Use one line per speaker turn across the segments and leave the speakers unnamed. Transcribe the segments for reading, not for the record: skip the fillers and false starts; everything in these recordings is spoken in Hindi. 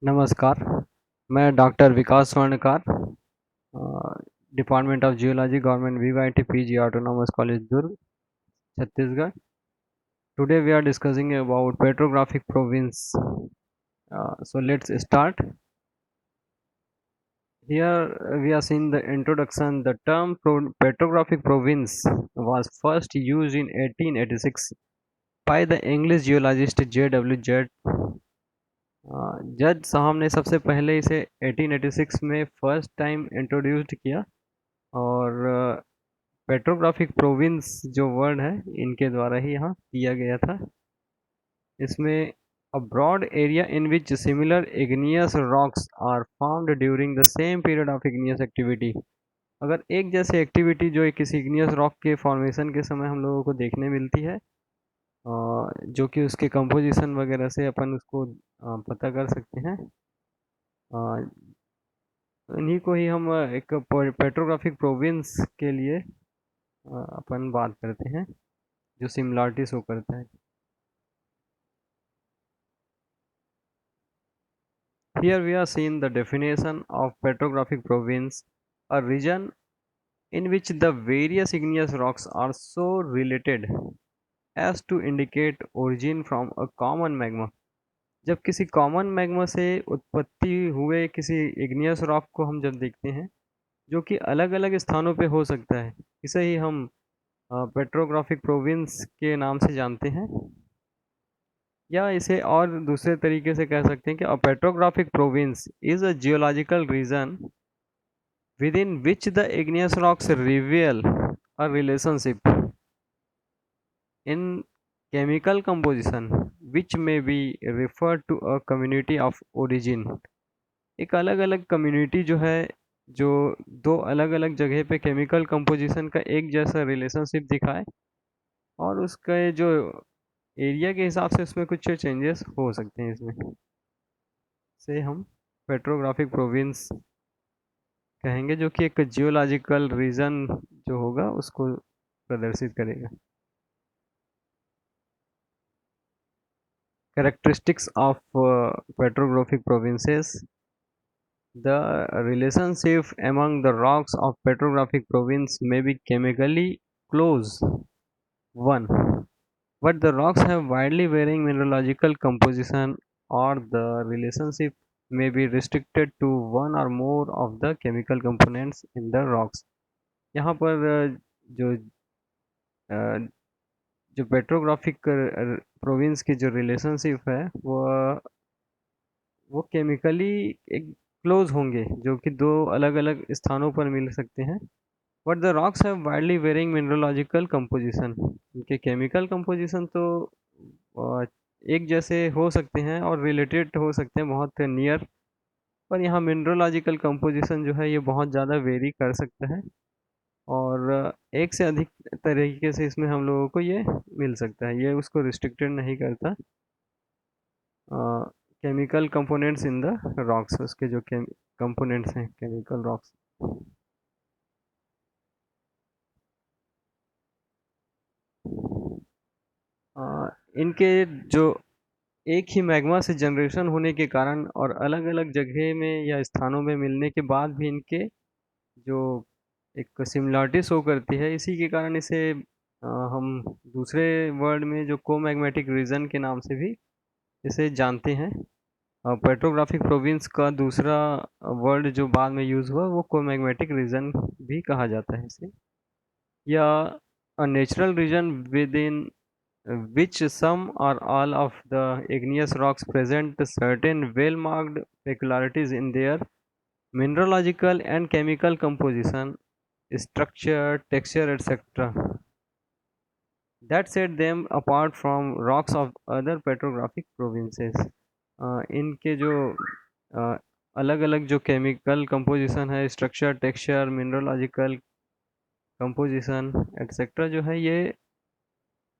नमस्कार। मैं doctor Vikas Swarnkar, department of geology, government VYT PG autonomous college Durg, Chhattisgarh. Today we are discussing about petrographic province. So let's start. Here we are seeing the introduction. The term petrographic province was first used in 1886 by the English geologist J.W. Judd. जज साहब ने सबसे पहले इसे 1886 में फर्स्ट टाइम इंट्रोड्यूस्ड किया। और पेट्रोग्राफिक प्रोविंस जो वर्ड है इनके द्वारा ही यहाँ दिया गया था। इसमें a broad area in which similar igneous rocks are found during the same period of igneous activity. अगर एक जैसे एक्टिविटी जो किसी इग्नियस रॉक के फॉर्मेशन के समय हम लोगों को देखने मिलती है, जो कि उसके कंपोजिशन वगैरह से अपन उसको पता कर सकते हैं। अ, इन्हीं को ही हम एक पेट्रोग्राफिक प्रोविंस के लिए अपन बात करते हैं, जो सिमिलरिटी शो करता है। Here we are seeing the definition of petrographic province, a region in which the various igneous rocks are so related as to indicate origin from a common magma। जब किसी कॉमन मैग्मा से उत्पत्ति हुए किसी इग्नियस रॉक को हम जब देखते हैं, जो कि अलग अलग स्थानों पे हो सकता है, इसे ही हम पेट्रोग्राफिक प्रोविंस के नाम से जानते हैं। या इसे और दूसरे तरीके से कह सकते हैं कि a petrographic province is a geological region within which the igneous rocks reveal a relationship in chemical composition which may be referred to a community of origin। एक अलग अलग कम्युनिटी जो है, जो दो अलग अलग जगह पे केमिकल कंपोजिशन का एक जैसा रिलेशनशिप दिखाए, और उसका जो एरिया के हिसाब से उसमें कुछ चेंजेस हो सकते हैं, इसमें से हम पेट्रोग्राफिक प्रोविंस कहेंगे, जो कि एक जियोलॉजिकल रीजन जो होगा उसको प्रदर्शित करेगा। Characteristics of petrographic provinces. The relationship among the rocks of petrographic province may be chemically close one, but the rocks have widely varying mineralogical composition, or the relationship may be restricted to one or more of the chemical components in the rocks। यहाँ पर जो जो पेट्रोग्राफिक प्रोविंस की जो रिलेशनशिप है वो केमिकली एक क्लोज होंगे, जो कि दो अलग अलग स्थानों पर मिल सकते हैं। But the rocks have widely varying mineralogical composition. इनके केमिकल कंपोजिशन तो अ, एक जैसे हो सकते हैं और रिलेटेड हो सकते हैं बहुत नियर, पर यहाँ मिनरोलॉजिकल कंपोजिशन जो है ये बहुत ज़्यादा वेरी कर सकता है। और एक से अधिक तरीके से इसमें हम लोगों को ये मिल सकता है, ये उसको रिस्ट्रिक्टेड नहीं करता। Chemical components in the rocks, उसके जो कंपोनेंट्स हैं केमिकल रॉक्स। इनके जो एक ही मैग्मा से जनरेशन होने के कारण और अलग अलग जगह में या स्थानों में मिलने के बाद भी इनके जो एक सिमिलरिटी शो करती है, इसी के कारण इसे हम दूसरे वर्ड में जो कोमैग्मेटिक रीजन के नाम से भी इसे जानते हैं। पेट्रोग्राफिक प्रोविंस का दूसरा वर्ड जो बाद में यूज़ हुआ वो कोमैग्मेटिक रीजन भी कहा जाता है इसे, या a natural region within which some or all of the igneous rocks present certain well-marked peculiarities in their mineralogical and chemical composition, structure, texture, etc. that set them apart from rocks of other petrographic provinces। इनके जो अलग अलग जो केमिकल कंपोजिशन है, structure, texture, mineralogical composition etcetera जो है, ये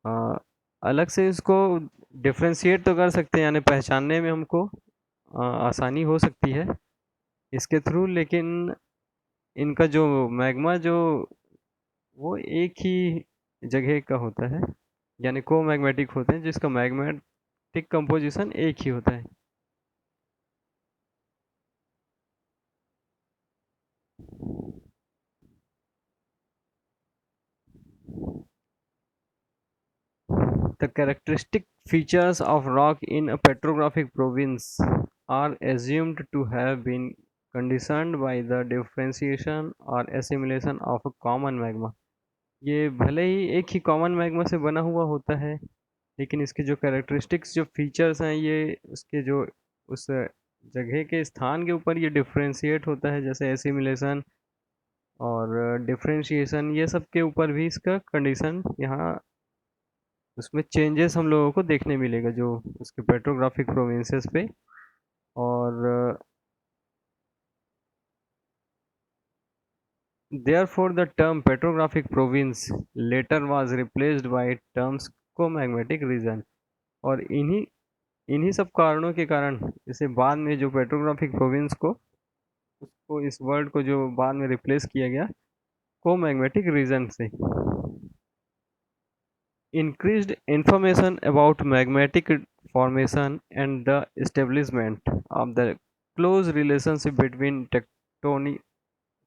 अ, अलग से इसको डिफरेंशिएट तो कर सकते हैं, यानी पहचानने में हमको आसानी हो सकती है इसके थ्रू। लेकिन इनका जो मैग्मा जो वो एक ही जगह का होता है, यानी को मैग्मेटिक होते हैं, जिसका मैग्मेटिक कंपोजिशन एक ही होता है। The characteristic features of rock in a petrographic province are assumed to have been conditioned by the differentiation or assimilation of a common magma. ये भले ही एक ही कॉमन मैग्मा से बना हुआ होता है, लेकिन इसके जो कैरेक्टरिस्टिक्स जो फीचर्स हैं ये उसके जो उस जगह के स्थान के ऊपर ये डिफरेंशिएट होता है, जैसे एसिमिलेशन और डिफरेंशिएशन, ये सब के ऊपर भी इसका कंडीशन यहाँ उसमें चेंजेस हम लोगों को देखने मिलेगा जो उसके पेट्रोग्राफिक प्रोविंसेस पे। और therefore the term petrographic province later was replaced by terms co-magmatic region। और इन्हीं इन्हीं सब कारणों के कारण इसे बाद में जो पेट्रोग्राफिक प्रोविंस को उसको इस वर्ड को जो बाद में रिप्लेस किया गया को मैग्नेटिक रीजन से। Increased information about magnetic formation and the establishment of the close relationship between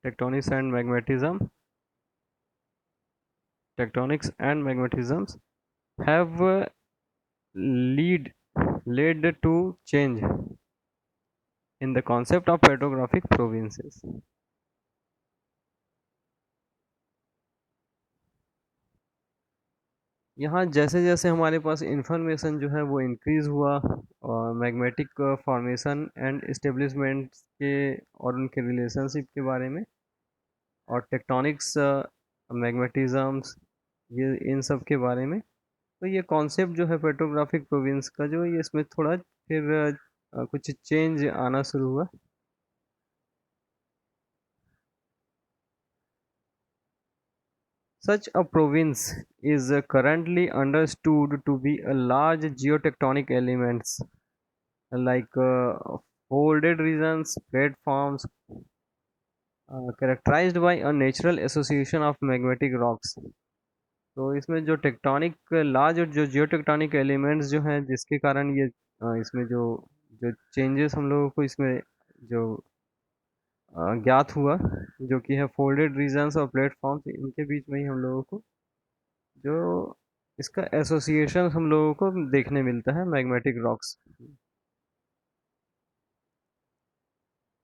tectonics and magnetism tectonics and magnetisms have lead led to change in the concept of petrographic provinces। यहाँ जैसे-जैसे हमारे पास इन्फॉर्मेशन जो है वो इंक्रीज़ हुआ और मैग्नेटिक फॉर्मेशन एंड एस्टेब्लिशमेंट के और उनके रिलेशनशिप के बारे में और टेक्टोनिक्स मैग्नेटिज़म्स ये इन सब के बारे में, तो ये कॉन्सेप्ट जो है पेट्रोग्राफिक प्रोविंस का जो ये इसमें थोड़ा फिर कुछ चेंज आना शुरू हुआ। Such a province is currently understood to be a large geotectonic elements like folded regions, platforms characterized by a natural association of magmatic rocks। तो इसमें जो टेक्टोनिक लार्ज और जो जियोटेक्टोनिक एलिमेंट्स जो हैं जिसके कारण ये इसमें जो जो चेंजेस हम लोगों को इसमें जो ज्ञात हुआ जो कि है फोल्डेड रीजन्स और प्लेटफॉर्म्स, इनके बीच में ही हम लोगों को जो इसका एसोसिएशन हम लोगों को देखने मिलता है magmatic rocks.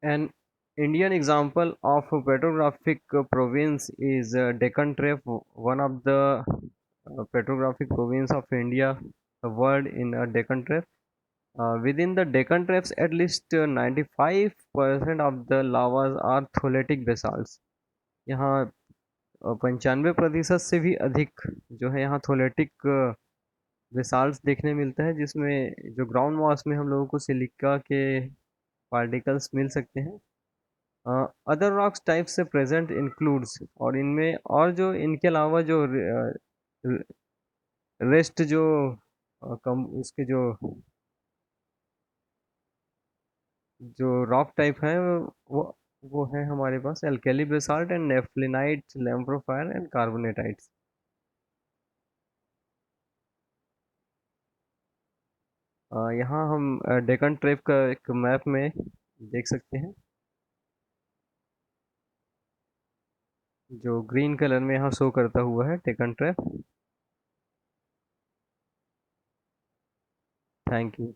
An Indian example of petrographic province is Deccan trap, one of the petrographic province of India, the world in a Deccan Trap। Within the Deccan Traps, at least 95% of the lavas are tholetic basalts। यहाँ 95% से भी अधिक जो है यहाँ थोलेटिक बेसाल्ट्स देखने मिलता है, जिसमें जो ग्राउंड मॉस में हम लोगों को सिलिका के पार्टिकल्स मिल सकते हैं। अदर रॉक्स टाइप से प्रेजेंट इंक्लूड्स, और इनमें और जो इनके अलावा जो रेस्ट जो कम उसके जो जो रॉक टाइप है वो वो है हमारे पास एल्केली बेसाल्ट एंड नेफ्लिनाइट, लैम्प्रोफायर एंड कार्बोनेटाइट्स। यहाँ हम डेक्कन ट्रेप का एक मैप में देख सकते हैं, जो ग्रीन कलर में यहाँ शो करता हुआ है डेक्कन ट्रेप। Thank you.